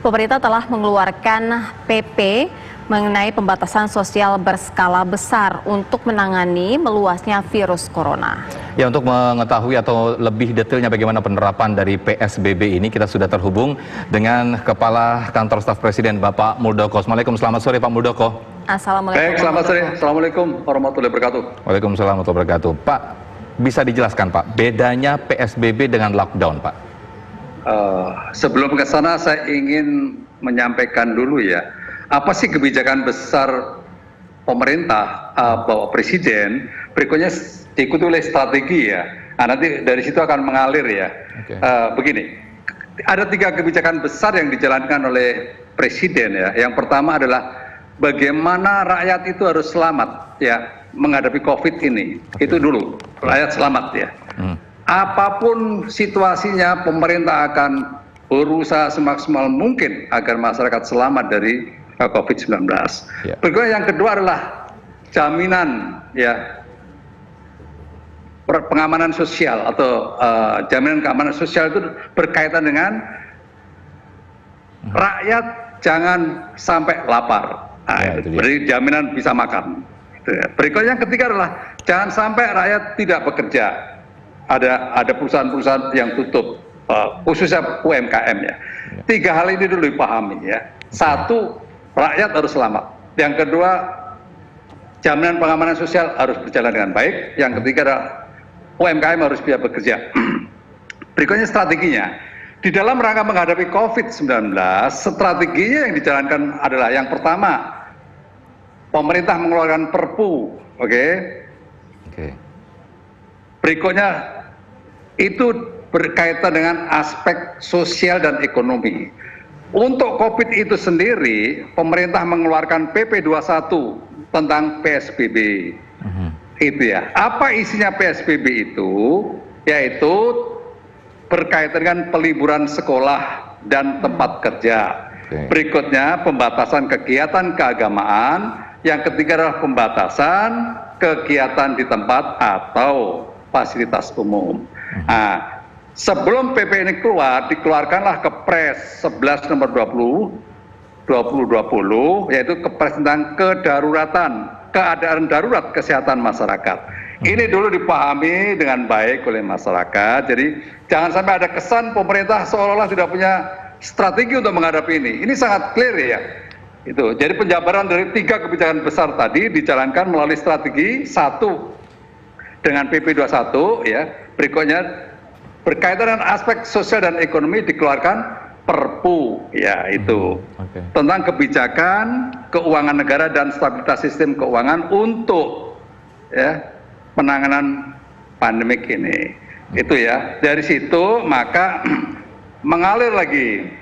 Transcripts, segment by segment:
Pemerintah telah mengeluarkan PP mengenai pembatasan sosial berskala besar untuk menangani meluasnya virus corona. Ya, untuk mengetahui atau lebih detailnya bagaimana penerapan dari PSBB ini, kita sudah terhubung dengan Kepala Kantor Staf Presiden, Bapak Muldoko. Assalamualaikum, selamat sore Pak Muldoko. Assalamualaikum. Baik, selamat sore. Assalamualaikum warahmatullahi wabarakatuh. Waalaikumsalam warahmatullahi wabarakatuh. Pak, bisa dijelaskan Pak, bedanya PSBB dengan lockdown Pak? Sebelum ke sana saya ingin menyampaikan dulu ya, apa sih kebijakan besar pemerintah, Bapak Presiden, berikutnya diikuti oleh strategi ya. Nah, nanti dari situ akan mengalir ya. Begini, ada 3 kebijakan besar yang dijalankan oleh Presiden ya. Yang pertama adalah bagaimana rakyat itu harus selamat ya menghadapi COVID ini. Itu dulu, rakyat selamat ya. Apapun situasinya, pemerintah akan berusaha semaksimal mungkin agar masyarakat selamat dari COVID-19. Berikutnya yang kedua adalah jaminan ya pengamanan sosial atau jaminan keamanan sosial itu berkaitan dengan rakyat jangan sampai lapar. Berarti jaminan bisa makan. Berikutnya yang ketiga adalah jangan sampai rakyat tidak bekerja. Ada perusahaan-perusahaan yang tutup, khususnya UMKM ya. 3 hal ini dulu dipahami ya. 1, rakyat harus selamat. Yang kedua, jaminan pengamanan sosial harus berjalan dengan baik. Yang ketiga adalah UMKM harus bisa bekerja. Berikutnya strateginya. Di dalam rangka menghadapi COVID-19, strateginya yang dijalankan adalah yang pertama, pemerintah mengeluarkan Perpu, Berikutnya itu berkaitan dengan aspek sosial dan ekonomi. Untuk COVID itu sendiri, pemerintah mengeluarkan PP 21 tentang PSBB. Itu ya. Apa isinya PSBB itu? Yaitu berkaitan dengan peliburan sekolah dan tempat kerja. Berikutnya pembatasan kegiatan keagamaan. Yang ketiga adalah pembatasan kegiatan di tempat atau fasilitas umum. Nah, sebelum PP ini keluar, dikeluarkanlah Kepres 11 nomor 2020, yaitu Kepres tentang keadaan darurat kesehatan masyarakat. Ini dulu dipahami dengan baik oleh masyarakat. Jadi jangan sampai ada kesan pemerintah seolah-olah tidak punya strategi untuk menghadapi ini. Ini sangat clear ya. Itu. Jadi penjabaran dari 3 kebijakan besar tadi dijalankan melalui strategi 1 dengan PP 21 ya. Berikutnya berkaitan dengan aspek sosial dan ekonomi dikeluarkan Perpu ya itu tentang kebijakan keuangan negara dan stabilitas sistem keuangan untuk ya penanganan pandemik ini. Itu ya. Dari situ maka mengalir lagi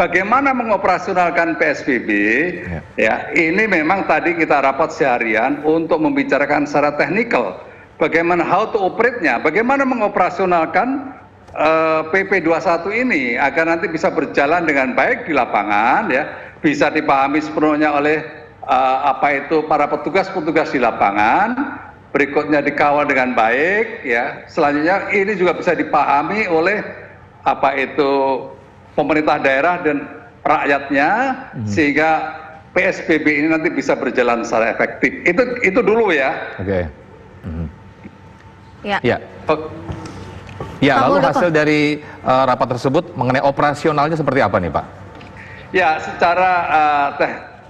bagaimana mengoperasionalkan PSBB ya. Ini memang tadi kita rapat seharian untuk membicarakan secara teknikal bagaimana how to operate-nya, bagaimana mengoperasionalkan PP 21 ini agar nanti bisa berjalan dengan baik di lapangan ya, bisa dipahami sepenuhnya oleh para petugas-petugas di lapangan, berikutnya dikawal dengan baik ya. Selanjutnya ini juga bisa dipahami oleh pemerintah daerah dan rakyatnya sehingga PSBB ini nanti bisa berjalan secara efektif. Itu dulu ya. Ya, lalu hasil dari rapat tersebut mengenai operasionalnya seperti apa nih Pak? Ya, secara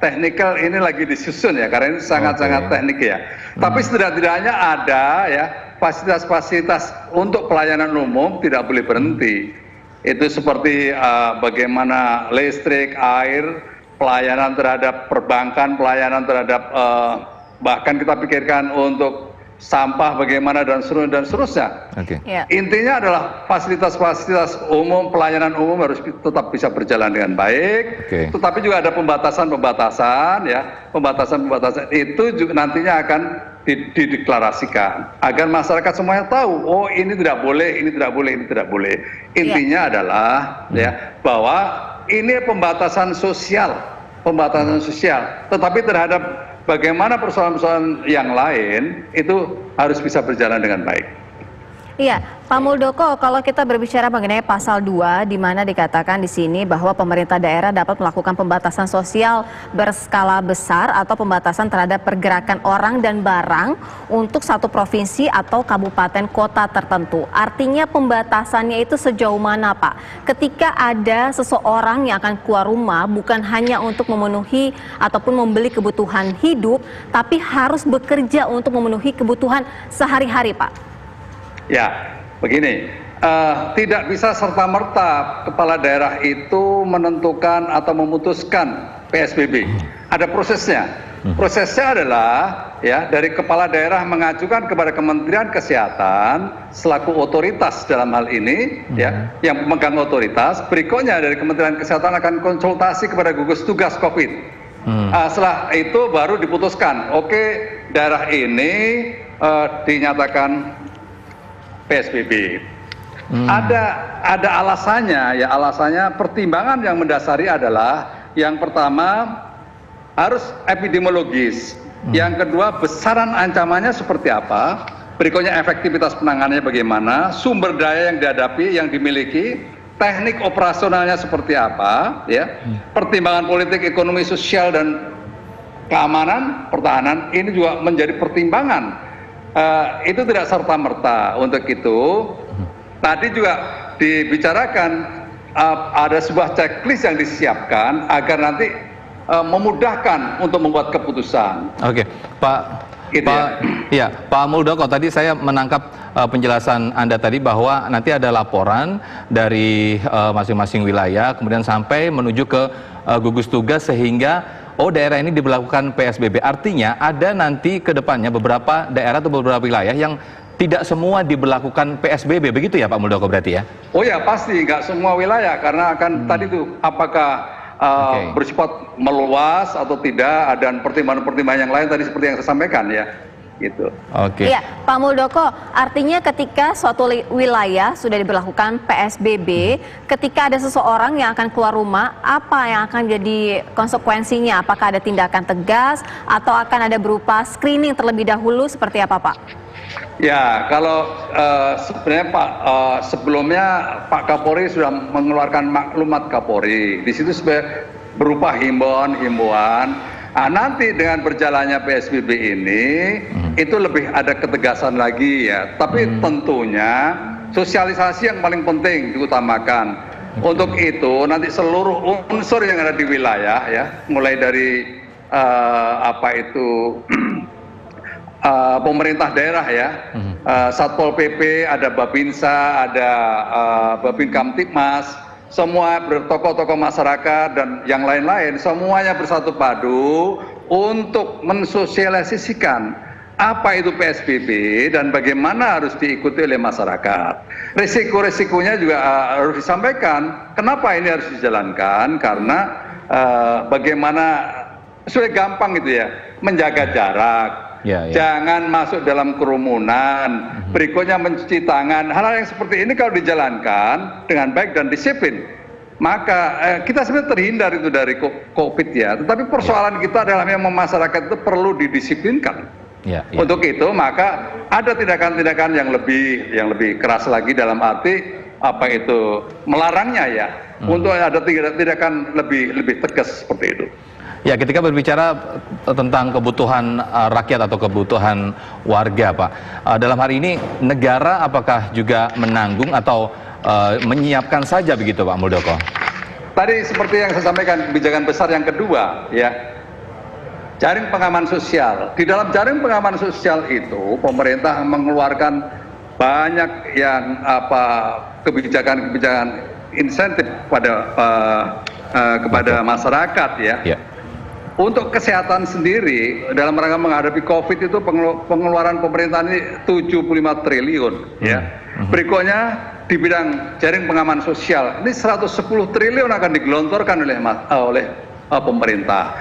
teknikal ini lagi disusun ya, karena ini sangat-sangat teknik ya. Tapi setidak-tidaknya ada ya fasilitas-fasilitas untuk pelayanan umum tidak boleh berhenti. Itu seperti bagaimana listrik, air, pelayanan terhadap perbankan, pelayanan terhadap bahkan kita pikirkan untuk sampah bagaimana dan seterusnya. Intinya adalah fasilitas-fasilitas umum, pelayanan umum harus tetap bisa berjalan dengan baik. Tetapi juga ada pembatasan ya. Pembatasan itu juga nantinya akan dideklarasikan agar masyarakat semuanya tahu, oh ini tidak boleh, ini tidak boleh, ini tidak boleh. Intinya adalah ya bahwa ini pembatasan sosial, tetapi terhadap bagaimana persoalan-persoalan yang lain itu harus bisa berjalan dengan baik. Iya, Pak Muldoko, kalau kita berbicara mengenai pasal 2, di mana dikatakan di sini bahwa pemerintah daerah dapat melakukan pembatasan sosial berskala besar atau pembatasan terhadap pergerakan orang dan barang untuk satu provinsi atau kabupaten kota tertentu. Artinya pembatasannya itu sejauh mana, Pak? Ketika ada seseorang yang akan keluar rumah bukan hanya untuk memenuhi ataupun membeli kebutuhan hidup, tapi harus bekerja untuk memenuhi kebutuhan sehari-hari, Pak. Ya, begini, tidak bisa serta-merta kepala daerah itu menentukan atau memutuskan PSBB. Ada prosesnya. Prosesnya adalah ya dari kepala daerah mengajukan kepada Kementerian Kesehatan selaku otoritas dalam hal ini, ya, yang pemegang otoritas. Berikutnya dari Kementerian Kesehatan akan konsultasi kepada gugus tugas COVID. Setelah itu baru diputuskan, oke, daerah ini dinyatakan PSBB. Ada alasannya, ya alasannya pertimbangan yang mendasari adalah yang pertama harus epidemiologis, yang kedua besaran ancamannya seperti apa, berikutnya efektivitas penanganannya bagaimana, sumber daya yang dihadapi, yang dimiliki, teknik operasionalnya seperti apa, ya, pertimbangan politik, ekonomi, sosial dan keamanan, pertahanan ini juga menjadi pertimbangan. Itu tidak serta-merta. Untuk itu tadi juga dibicarakan ada sebuah checklist yang disiapkan agar nanti memudahkan untuk membuat keputusan. Oke, Pak. Gitu Pak Muldoko, tadi saya menangkap penjelasan Anda tadi bahwa nanti ada laporan dari masing-masing wilayah, kemudian sampai menuju ke gugus tugas sehingga daerah ini diberlakukan PSBB. Artinya ada nanti ke depannya beberapa daerah atau beberapa wilayah yang tidak semua diberlakukan PSBB, begitu ya Pak Muldoko berarti ya? Oh ya, pasti nggak semua wilayah, karena akan tadi tuh apakah bersifat meluas atau tidak, dan pertimbangan-pertimbangan yang lain tadi seperti yang saya sampaikan ya. Gitu. Iya, Pak Muldoko, artinya ketika suatu wilayah sudah diberlakukan PSBB, ketika ada seseorang yang akan keluar rumah, apa yang akan jadi konsekuensinya? Apakah ada tindakan tegas atau akan ada berupa screening terlebih dahulu, seperti apa, Pak? Ya, kalau sebenarnya Pak, sebelumnya Pak Kapolri sudah mengeluarkan maklumat Kapolri. Di situ berupa himbauan. Nanti dengan berjalannya PSBB ini itu lebih ada ketegasan lagi ya. Tapi tentunya sosialisasi yang paling penting diutamakan. Untuk itu nanti seluruh unsur yang ada di wilayah ya, mulai dari pemerintah daerah ya, Satpol PP, ada Babinsa, ada Babin Kamtipmas, semua tokoh-tokoh masyarakat dan yang lain-lain, semuanya bersatu padu untuk mensosialisasikan apa itu PSBB dan bagaimana harus diikuti oleh masyarakat. Risiko-risikonya juga harus disampaikan. Kenapa ini harus dijalankan? Karena bagaimana sudah gampang gitu ya, menjaga jarak. Jangan masuk dalam kerumunan, berikutnya mencuci tangan. Hal-hal yang seperti ini kalau dijalankan dengan baik dan disiplin, maka kita sebenarnya terhindar itu dari COVID ya. Tetapi persoalan kita adalah memang masyarakat itu perlu didisiplinkan. Untuk itu maka ada tindakan-tindakan yang lebih keras lagi, dalam arti apa itu melarangnya ya. Untuk ada tindakan lebih tegas seperti itu. Ya, ketika berbicara tentang kebutuhan rakyat atau kebutuhan warga, Pak, dalam hari ini negara apakah juga menanggung atau menyiapkan saja begitu, Pak Muldoko? Tadi seperti yang saya sampaikan, kebijakan besar yang kedua, ya, jaring pengaman sosial. Di dalam jaring pengaman sosial itu, pemerintah mengeluarkan banyak yang kebijakan-kebijakan insentif kepada masyarakat, ya. Untuk kesehatan sendiri, dalam rangka menghadapi COVID itu pengeluaran pemerintah ini 75 triliun. Ya. Berikutnya di bidang jaring pengaman sosial, ini 110 triliun akan digelontorkan oleh pemerintah.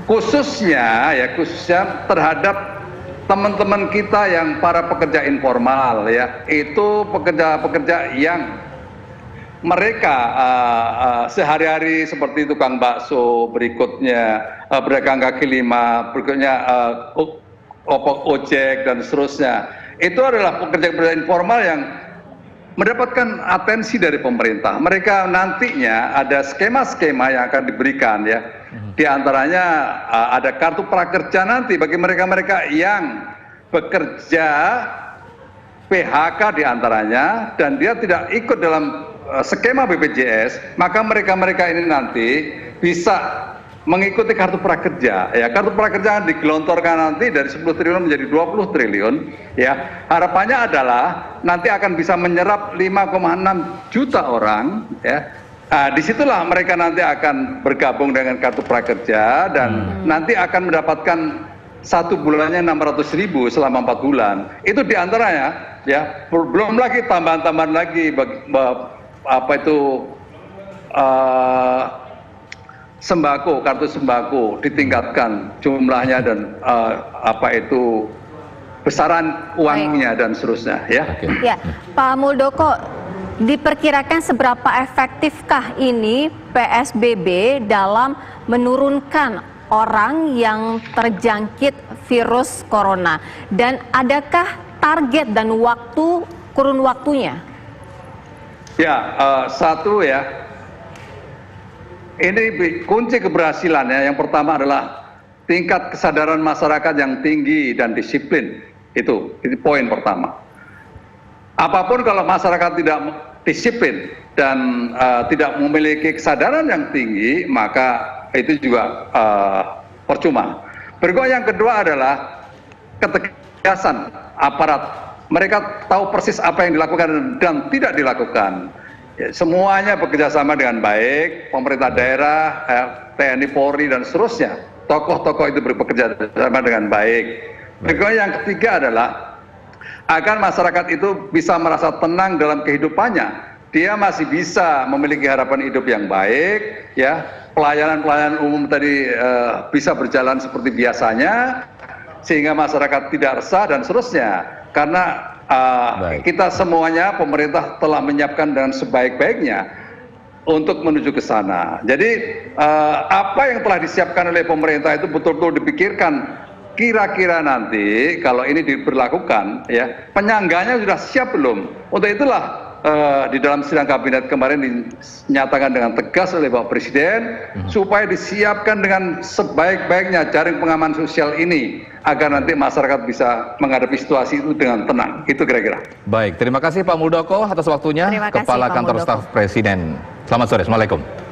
Khususnya terhadap teman-teman kita yang para pekerja informal, ya, itu pekerja-pekerja yang mereka sehari-hari seperti tukang bakso, berikutnya pedagang kaki lima, berikutnya ojek dan seterusnya. itu adalah pekerja-pekerja informal yang mendapatkan atensi dari pemerintah. Mereka nantinya ada skema-skema yang akan diberikan ya. Di antaranya ada kartu prakerja nanti bagi mereka-mereka yang bekerja PHK di antaranya dan dia tidak ikut dalam skema BPJS, maka mereka-mereka ini nanti bisa mengikuti kartu prakerja. Ya, kartu prakerja digelontorkan nanti dari 10 triliun menjadi 20 triliun. Ya, harapannya adalah nanti akan bisa menyerap 5,6 juta orang. Ya, disitulah mereka nanti akan bergabung dengan kartu prakerja dan nanti akan mendapatkan satu bulannya 600.000 selama 4 bulan. Itu diantaranya, ya, belum lagi tambahan-tambahan lagi sembako, kartu sembako ditingkatkan jumlahnya dan besaran uangnya dan seterusnya ya. Ya, Pak Muldoko, diperkirakan seberapa efektifkah ini PSBB dalam menurunkan orang yang terjangkit virus corona, dan adakah target dan kurun waktunya? Ya, satu ya. Ini kunci keberhasilannya. Yang pertama adalah tingkat kesadaran masyarakat yang tinggi dan disiplin. Itu poin pertama. Apapun kalau masyarakat tidak disiplin dan tidak memiliki kesadaran yang tinggi, maka itu juga percuma. Berikutnya yang kedua adalah ketegasan aparat. Mereka tahu persis apa yang dilakukan dan tidak dilakukan. Ya, semuanya bekerja sama dengan baik, pemerintah daerah, TNI, Polri, dan seterusnya. Tokoh-tokoh itu bekerja sama dengan baik. Berikutnya yang ketiga adalah agar masyarakat itu bisa merasa tenang dalam kehidupannya. Dia masih bisa memiliki harapan hidup yang baik, ya. Pelayanan-pelayanan umum tadi bisa berjalan seperti biasanya, sehingga masyarakat tidak resah dan seterusnya. Karena kita semuanya, pemerintah telah menyiapkan dengan sebaik-baiknya untuk menuju ke sana. Jadi apa yang telah disiapkan oleh pemerintah itu betul-betul dipikirkan. Kira-kira nanti kalau ini diberlakukan, ya, penyangganya sudah siap belum? Untuk itulah di dalam sidang kabinet kemarin dinyatakan dengan tegas oleh Bapak Presiden supaya disiapkan dengan sebaik-baiknya jaring pengaman sosial ini agar nanti masyarakat bisa menghadapi situasi itu dengan tenang. Itu kira-kira. Baik, terima kasih Pak Muldoko atas waktunya, Terima kasih, Kepala Pak Kantor Muldoko. Staf Presiden. Selamat sore, Assalamualaikum.